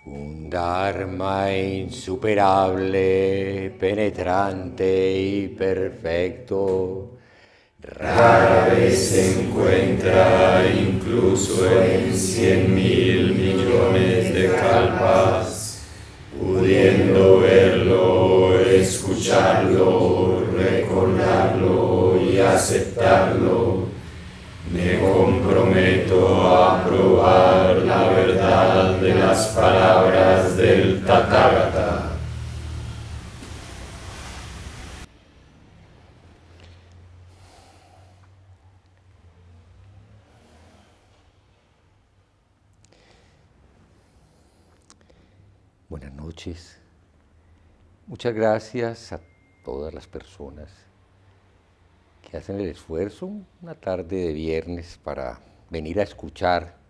Un Dharma insuperable, penetrante y perfecto, Rara vez se encuentra incluso en 100.000 millones de kalpas, pudiendo verlo, escucharlo, recordarlo y aceptarlo. Me comprometo a probar la verdad de las palabras del Tathagata. Buenas noches. Muchas gracias a todas las personas que hacen el esfuerzo una tarde de viernes para venir a escuchar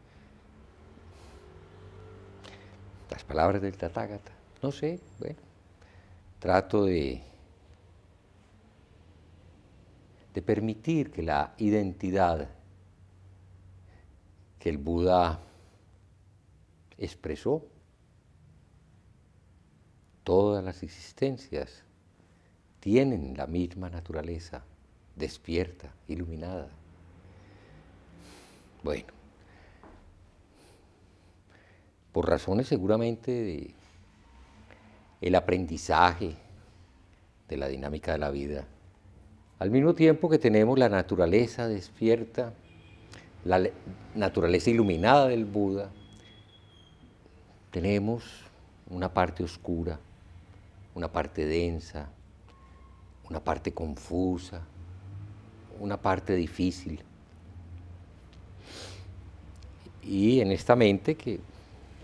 las palabras del Tathagata. No sé, bueno, trato de permitir que la identidad que el Buda expresó, todas las existencias tienen la misma naturaleza, despierta, iluminada. Bueno, por razones seguramente de el aprendizaje de la dinámica de la vida, al mismo tiempo que tenemos la naturaleza despierta, la naturaleza iluminada del Buda, tenemos una parte oscura, una parte densa, una parte confusa, una parte difícil. Y en esta mente que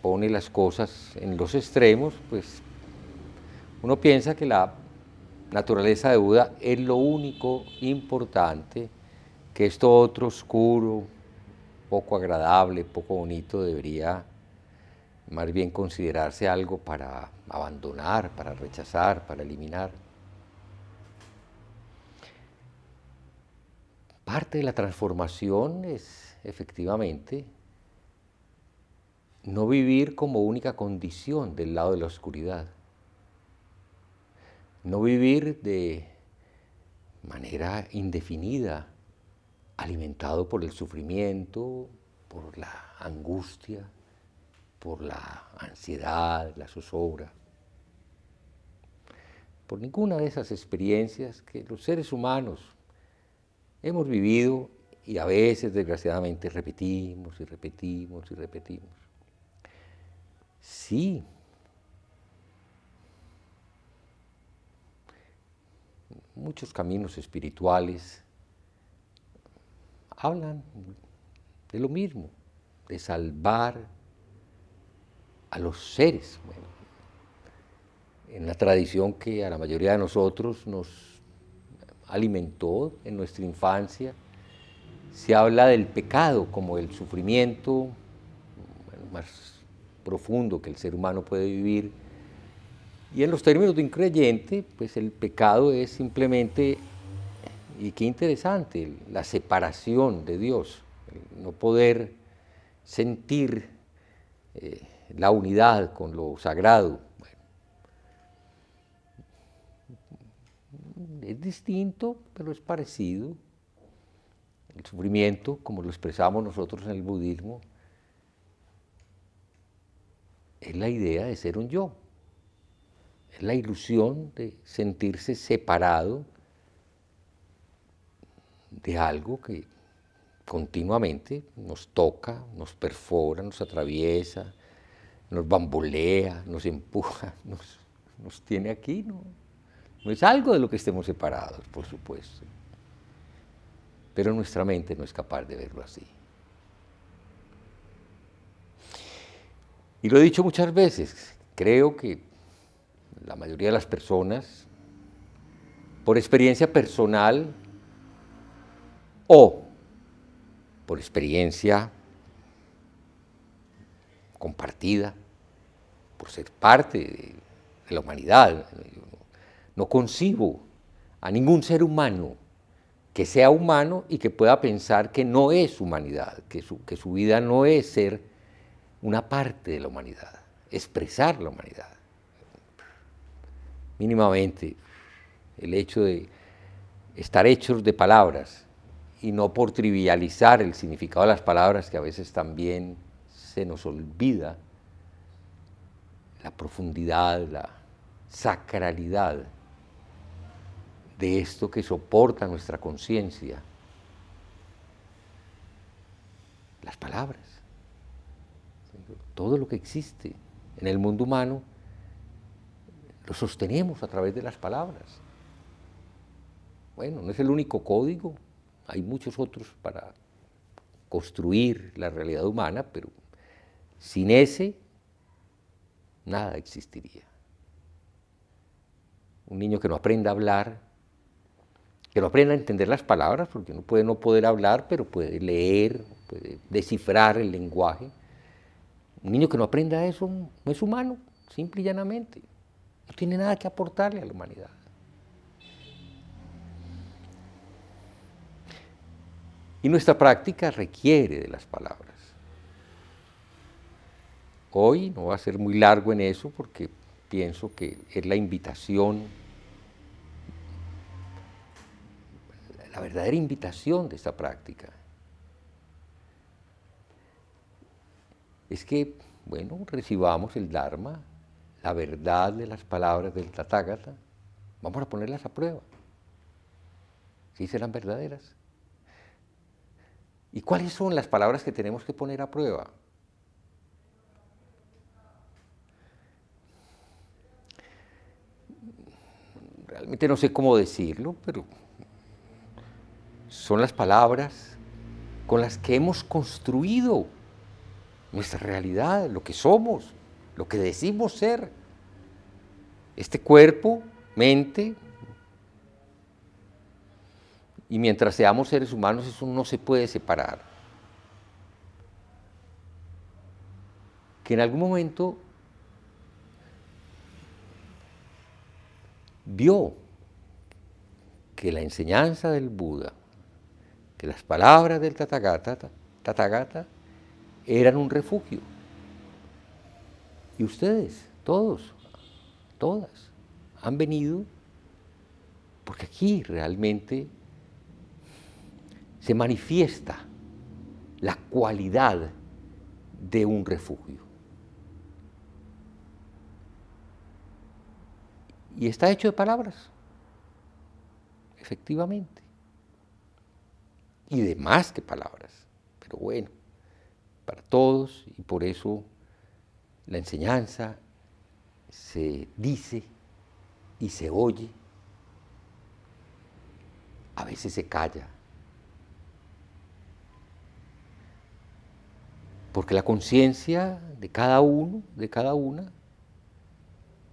pone las cosas en los extremos, pues uno piensa que la naturaleza de Buda es lo único importante, que esto otro oscuro, poco agradable, poco bonito, debería más bien considerarse algo para abandonar, para rechazar, para eliminar. Parte de la transformación es efectivamente no vivir como única condición del lado de la oscuridad, no vivir de manera indefinida, alimentado por el sufrimiento, por la angustia, por la ansiedad, la zozobra, por ninguna de esas experiencias que los seres humanos hemos vivido y a veces desgraciadamente repetimos y repetimos y repetimos. Sí, muchos caminos espirituales hablan de lo mismo, de salvar a los seres. Bueno, en la tradición que a la mayoría de nosotros nos alimentó en nuestra infancia, se habla del pecado como el sufrimiento más profundo que el ser humano puede vivir. Y en los términos de un creyente, pues el pecado es simplemente, y qué interesante, la separación de Dios, el no poder sentir la unidad con lo sagrado. Bueno, es distinto, pero es parecido. El sufrimiento, como lo expresamos nosotros en el budismo, es la idea de ser un yo, es la ilusión de sentirse separado de algo que continuamente nos toca, nos perfora, nos atraviesa, nos bambolea, nos empuja, nos tiene aquí, ¿no? No es algo de lo que estemos separados, por supuesto, pero nuestra mente no es capaz de verlo así. Y lo he dicho muchas veces, creo que la mayoría de las personas, por experiencia personal o por experiencia compartida, por ser parte de la humanidad, no concibo a ningún ser humano que sea humano y que pueda pensar que no es humanidad, que su vida no es ser una parte de la humanidad. expresar la humanidad. Mínimamente, el hecho de estar hechos de palabras y no por trivializar el significado de las palabras, que a veces también se nos olvida la profundidad, la sacralidad de esto que soporta nuestra conciencia, las palabras. Todo lo que existe en el mundo humano lo sostenemos a través de las palabras. Bueno, no es el único código, hay muchos otros para construir la realidad humana, pero sin ese, nada existiría. Un niño que no aprenda a hablar, que no aprenda a entender las palabras, porque uno puede no poder hablar, pero puede leer, puede descifrar el lenguaje. Un niño que no aprenda eso no es humano, simple y llanamente. No tiene nada que aportarle a la humanidad. Y nuestra práctica requiere de las palabras. Hoy no va a ser muy largo en eso porque pienso que es la invitación, la verdadera invitación de esta práctica. Es que, bueno, recibamos el Dharma, la verdad de las palabras del Tathagata, vamos a ponerlas a prueba. ¿Sí serán verdaderas? ¿Y cuáles son las palabras que tenemos que poner a prueba? Realmente no sé cómo decirlo, pero son las palabras con las que hemos construido nuestra realidad, lo que somos, lo que decimos ser. Este cuerpo, mente, y mientras seamos seres humanos eso no se puede separar. Que en algún momento vio que la enseñanza del Buda, que las palabras del Tathagata eran un refugio. Y ustedes, todos, todas, han venido porque aquí realmente se manifiesta la cualidad de un refugio. Y está hecho de palabras, efectivamente. Y de más que palabras, pero bueno, para todos, y por eso la enseñanza se dice y se oye, a veces se calla. Porque la conciencia de cada uno, de cada una,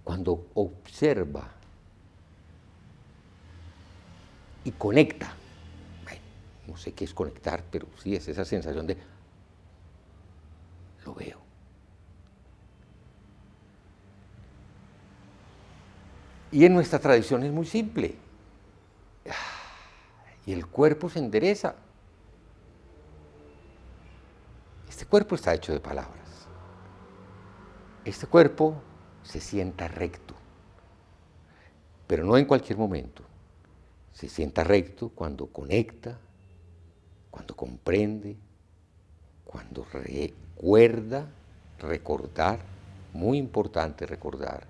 cuando observa y conecta, bueno, no sé qué es conectar, pero sí es esa sensación de lo veo. Y en nuestra tradición es muy simple. Y el cuerpo se endereza. Este cuerpo está hecho de palabras. Este cuerpo se sienta recto, pero no en cualquier momento. Se sienta recto cuando conecta, cuando comprende, cuando recuerda, recordar, muy importante recordar.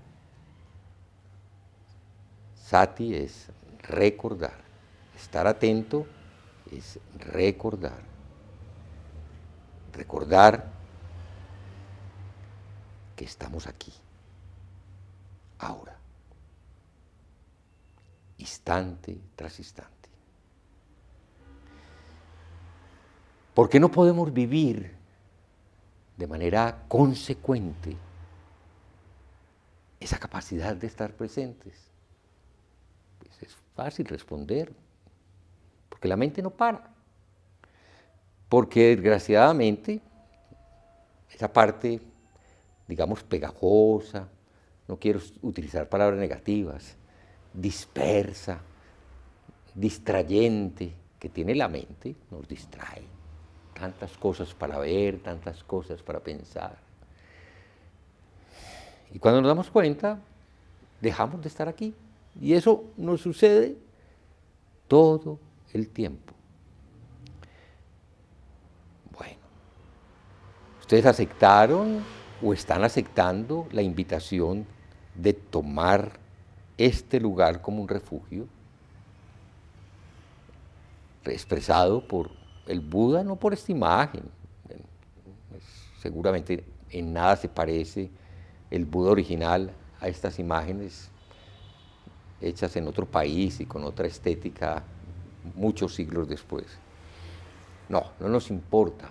Sati es recordar, estar atento es recordar. Recordar que estamos aquí, ahora, instante tras instante. ¿Por qué no podemos vivir de manera consecuente esa capacidad de estar presentes? Pues es fácil responder, porque la mente no para. Porque desgraciadamente esa parte, digamos, pegajosa, no quiero utilizar palabras negativas, dispersa, distrayente, que tiene la mente, nos distrae. Tantas cosas para ver, tantas cosas para pensar. Y cuando nos damos cuenta, dejamos de estar aquí. Y eso nos sucede todo el tiempo. Bueno, ustedes aceptaron o están aceptando la invitación de tomar este lugar como un refugio, expresado por el Buda, no por esta imagen. Seguramente en nada se parece el Buda original a estas imágenes hechas en otro país y con otra estética muchos siglos después. No, no nos importa,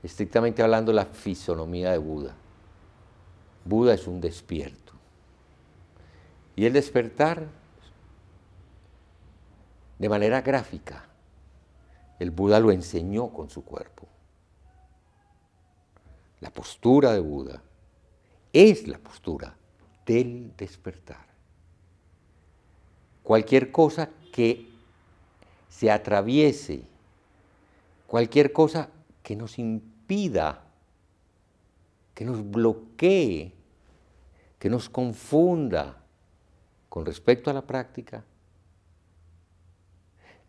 estrictamente hablando, la fisonomía de Buda. Buda es un despierto. Y el despertar, de manera gráfica, el Buda lo enseñó con su cuerpo. La postura de Buda es la postura del despertar. Cualquier cosa que se atraviese, cualquier cosa que nos impida, que nos bloquee, que nos confunda con respecto a la práctica,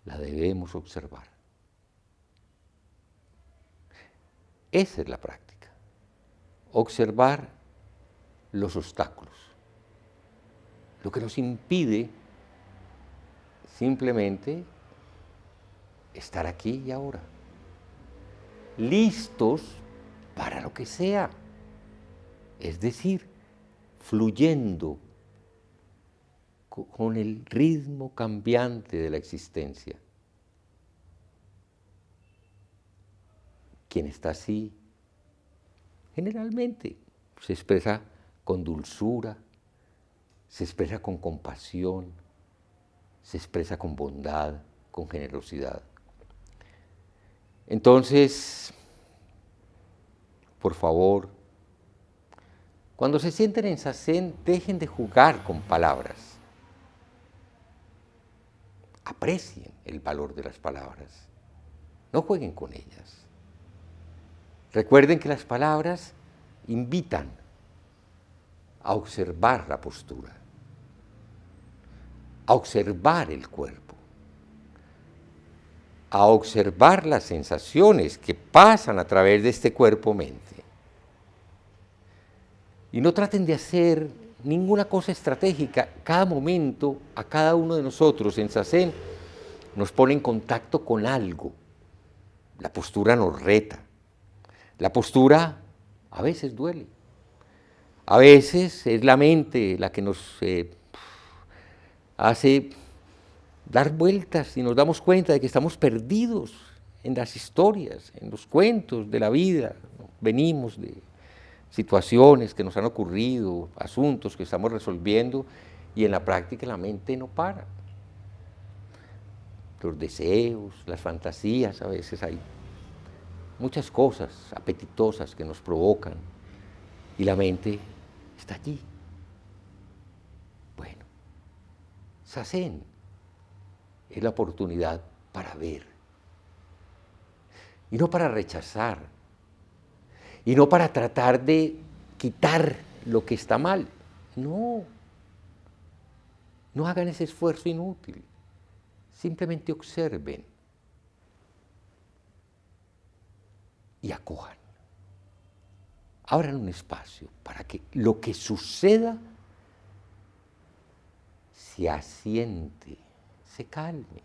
la debemos observar. Esa es la práctica. Observar los obstáculos. Lo que nos impide simplemente estar aquí y ahora. Listos para lo que sea. Es decir, fluyendo con el ritmo cambiante de la existencia. Quien está así, generalmente se expresa con dulzura, se expresa con compasión, se expresa con bondad, con generosidad. Entonces, por favor, cuando se sienten en Zazen, dejen de jugar con palabras. Aprecien el valor de las palabras. No jueguen con ellas. Recuerden que las palabras invitan a observar la postura, a observar el cuerpo, a observar las sensaciones que pasan a través de este cuerpo-mente. Y no traten de hacer ninguna cosa estratégica. Cada momento, a cada uno de nosotros en Zazen, nos pone en contacto con algo. La postura nos reta. La postura a veces duele. A veces es la mente la que nos hace dar vueltas y nos damos cuenta de que estamos perdidos en las historias, en los cuentos de la vida. Venimos de situaciones que nos han ocurrido, asuntos que estamos resolviendo y en la práctica la mente no para. Los deseos, las fantasías, a veces hay muchas cosas apetitosas que nos provocan y la mente está allí. Bueno, Zazen es la oportunidad para ver y no para rechazar y no para tratar de quitar lo que está mal. No, no hagan ese esfuerzo inútil. Simplemente observen y acojan. Abran un espacio para que lo que suceda se asiente, se calme,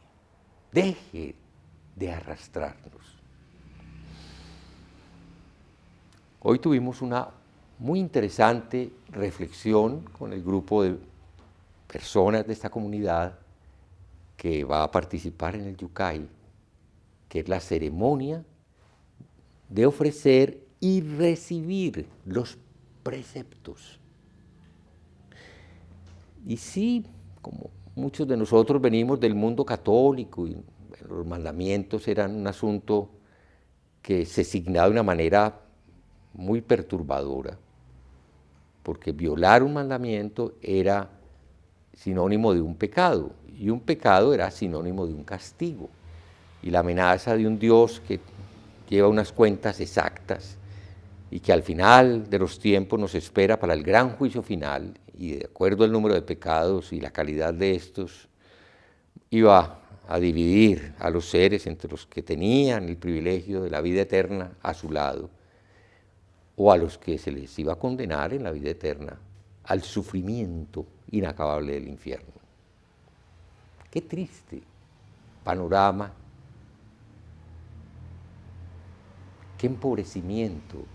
deje de arrastrarnos. Hoy tuvimos una muy interesante reflexión con el grupo de personas de esta comunidad que va a participar en el Yukai, que es la ceremonia de ofrecer y recibir los preceptos. Y sí, como muchos de nosotros venimos del mundo católico y los mandamientos eran un asunto que se signaba de una manera muy perturbadora, porque violar un mandamiento era sinónimo de un pecado, y un pecado era sinónimo de un castigo, y la amenaza de un Dios que lleva unas cuentas exactas y que al final de los tiempos nos espera para el gran juicio final, y de acuerdo al número de pecados y la calidad de estos, iba a dividir a los seres entre los que tenían el privilegio de la vida eterna a su lado, o a los que se les iba a condenar en la vida eterna al sufrimiento inacabable del infierno. Qué triste panorama, qué empobrecimiento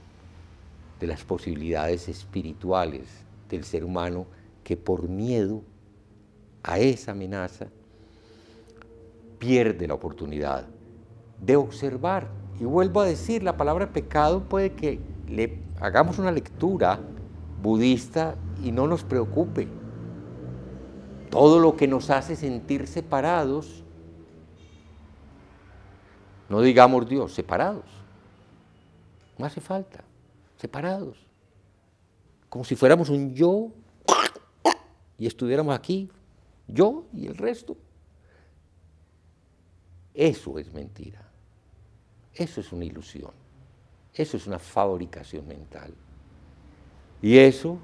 de las posibilidades espirituales del ser humano, que por miedo a esa amenaza pierde la oportunidad de observar. Y vuelvo a decir, la palabra pecado puede que le hagamos una lectura budista y no nos preocupe. Todo lo que nos hace sentir separados, no digamos Dios, separados, no hace falta, separados, como si fuéramos un yo y estuviéramos aquí, yo y el resto. Eso es mentira, eso es una ilusión, eso es una fabricación mental. Y eso,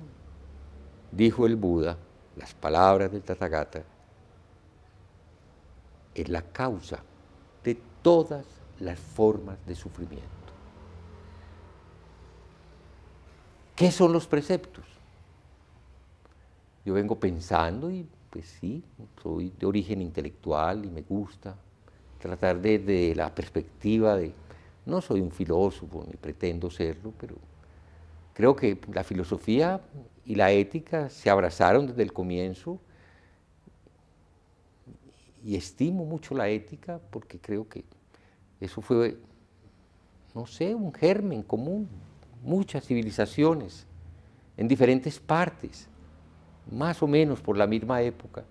dijo el Buda, las palabras del Tathagata, es la causa de todas las formas de sufrimiento. ¿Qué son los preceptos? Yo vengo pensando y pues sí, soy de origen intelectual y me gusta tratar desde la perspectiva de, no soy un filósofo ni pretendo serlo, pero creo que la filosofía y la ética se abrazaron desde el comienzo y estimo mucho la ética porque creo que eso fue, no sé, un germen común, muchas civilizaciones en diferentes partes, más o menos por la misma época,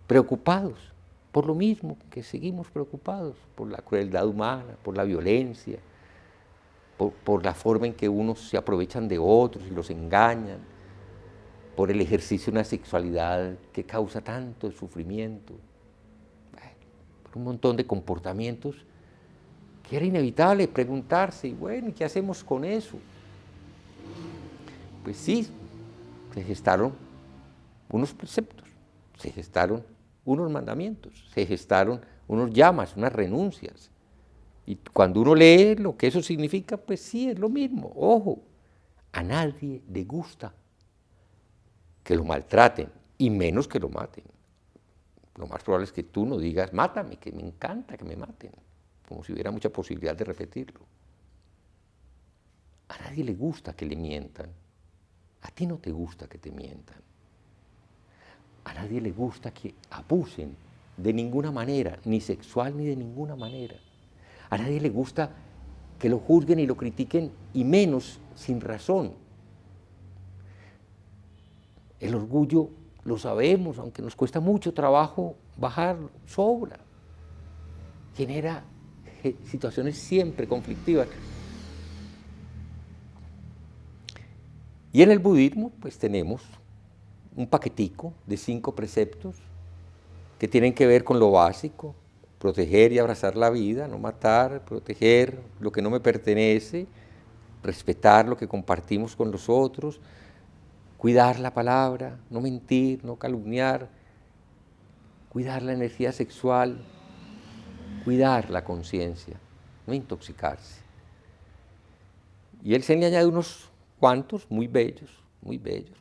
preocupados por lo mismo que seguimos preocupados, por la crueldad humana, por la violencia, por la forma en que unos se aprovechan de otros y los engañan, por el ejercicio de una sexualidad que causa tanto sufrimiento, por un montón de comportamientos que era inevitable preguntarse, y bueno, ¿y qué hacemos con eso? Pues sí, se gestaron unos preceptos, se gestaron unos mandamientos, se gestaron unos llamas, unas renuncias. Y cuando uno lee lo que eso significa, pues sí, es lo mismo. Ojo, a nadie le gusta que lo maltraten, y menos que lo maten. Lo más probable es que tú no digas, mátame, que me encanta que me maten, como si hubiera mucha posibilidad de repetirlo. A nadie le gusta que le mientan. A ti no te gusta que te mientan. A nadie le gusta que abusen de ninguna manera, ni sexual ni de ninguna manera. A nadie le gusta que lo juzguen y lo critiquen, y menos sin razón. El orgullo, lo sabemos, aunque nos cuesta mucho trabajo bajarlo, sobra. Genera situaciones siempre conflictivas. Y en el budismo, pues tenemos un paquetico de 5 preceptos que tienen que ver con lo básico: proteger y abrazar la vida, no matar, proteger lo que no me pertenece, respetar lo que compartimos con los otros, cuidar la palabra, no mentir, no calumniar, cuidar la energía sexual, cuidar la conciencia, no intoxicarse. Y él se le añade unos cuantos muy bellos,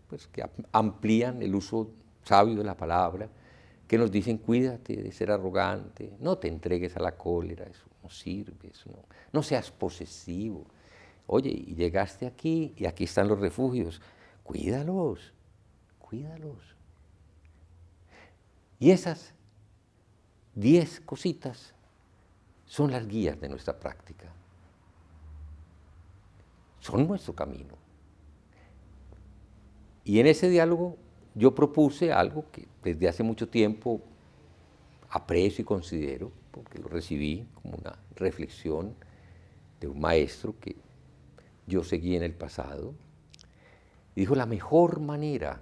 pues que amplían el uso sabio de la palabra, que nos dicen: cuídate de ser arrogante, no te entregues a la cólera, eso no sirve, eso no seas posesivo. Oye, y llegaste aquí y aquí están los refugios, cuídalos, cuídalos. Y esas 10 cositas son las guías de nuestra práctica, son nuestro camino. Y en ese diálogo yo propuse algo que desde hace mucho tiempo aprecio y considero, porque lo recibí como una reflexión de un maestro que yo seguí en el pasado. Dijo: la mejor manera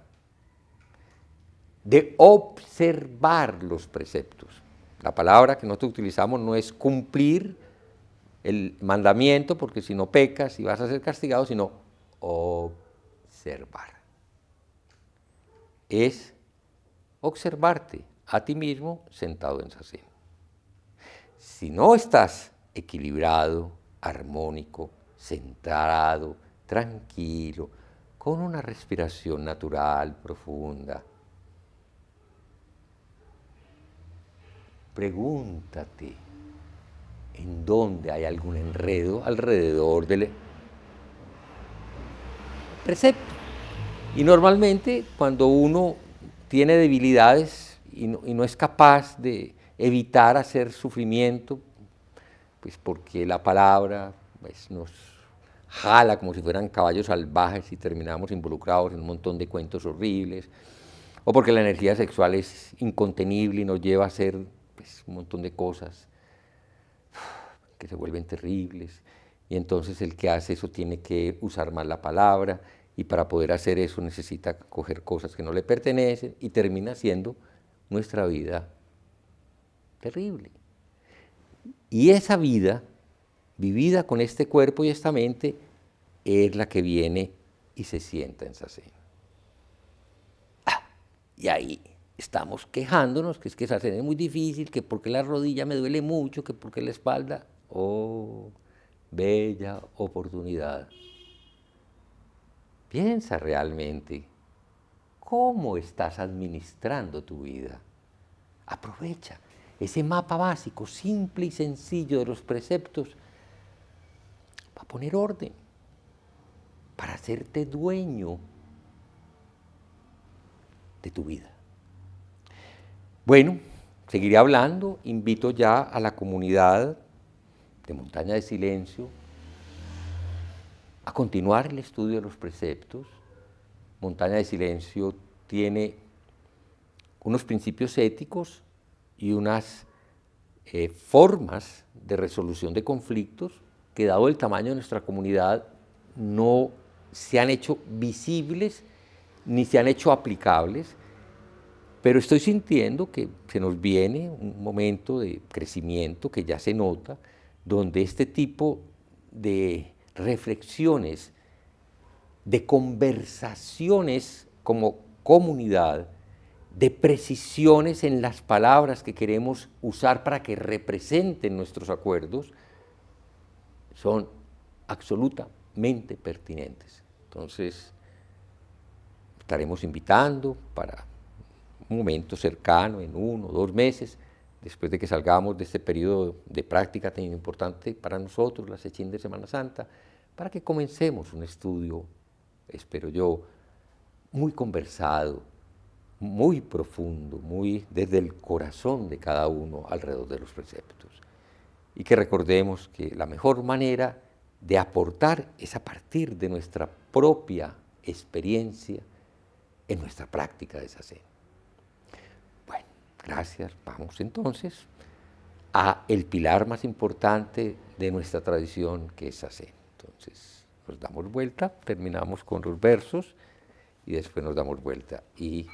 de observar los preceptos, la palabra que nosotros utilizamos no es cumplir, el mandamiento, porque si no pecas y vas a ser castigado, sino observar. Es observarte a ti mismo sentado en zazen. Si no estás equilibrado, armónico, centrado, tranquilo, con una respiración natural, profunda, pregúntate en dónde hay algún enredo alrededor del precepto. Y normalmente cuando uno tiene debilidades y no es capaz de evitar hacer sufrimiento, pues porque la palabra pues, nos jala como si fueran caballos salvajes y terminamos involucrados en un montón de cuentos horribles, o porque la energía sexual es incontenible y nos lleva a hacer pues, un montón de cosas que se vuelven terribles, y entonces el que hace eso tiene que usar más la palabra, y para poder hacer eso necesita coger cosas que no le pertenecen, y termina siendo nuestra vida terrible. Y esa vida, vivida con este cuerpo y esta mente, es la que viene y se sienta en zazen. Y ahí estamos quejándonos, que es que zazen es muy difícil, que porque la rodilla me duele mucho, que porque la espalda. Oh, bella oportunidad. Piensa realmente cómo estás administrando tu vida. Aprovecha ese mapa básico, simple y sencillo de los preceptos, para poner orden, para hacerte dueño de tu vida. Bueno, seguiré hablando, invito ya a la comunidad de Montaña de Silencio a continuar el estudio de los preceptos. Montaña de Silencio tiene unos principios éticos y unas formas de resolución de conflictos que, dado el tamaño de nuestra comunidad, no se han hecho visibles ni se han hecho aplicables, pero estoy sintiendo que se nos viene un momento de crecimiento que ya se nota, donde este tipo de reflexiones, de conversaciones como comunidad, de precisiones en las palabras que queremos usar para que representen nuestros acuerdos, son absolutamente pertinentes. Entonces, estaremos invitando para un momento cercano, en 1 o 2 meses, después de que salgamos de este periodo de práctica tan importante para nosotros, la Sechín de Semana Santa, para que comencemos un estudio, espero yo, muy conversado, muy profundo, muy desde el corazón de cada uno alrededor de los preceptos. Y que recordemos que la mejor manera de aportar es a partir de nuestra propia experiencia en nuestra práctica de zazen. Bueno, gracias. Vamos entonces a el pilar más importante de nuestra tradición, que es zazen. Entonces nos damos vuelta, terminamos con los versos y después nos damos vuelta. Y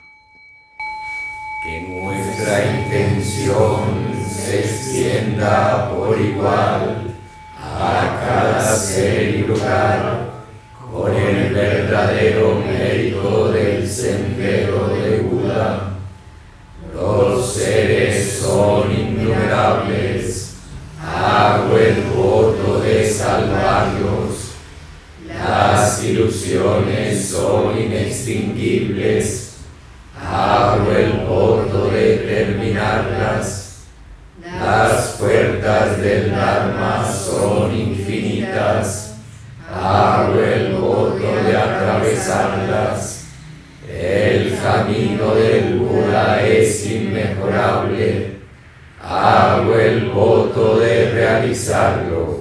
que nuestra intención se extienda por igual a cada ser y lugar, con el verdadero mérito del sendero de Buda. Los seres son innumerables, hago el voto de salvarlos. Las ilusiones son inextinguibles, hago el voto de terminarlas. Las puertas del Dharma son infinitas, hago el voto de atravesarlas. El camino del Buda es inmejorable, hago el voto de realizarlo.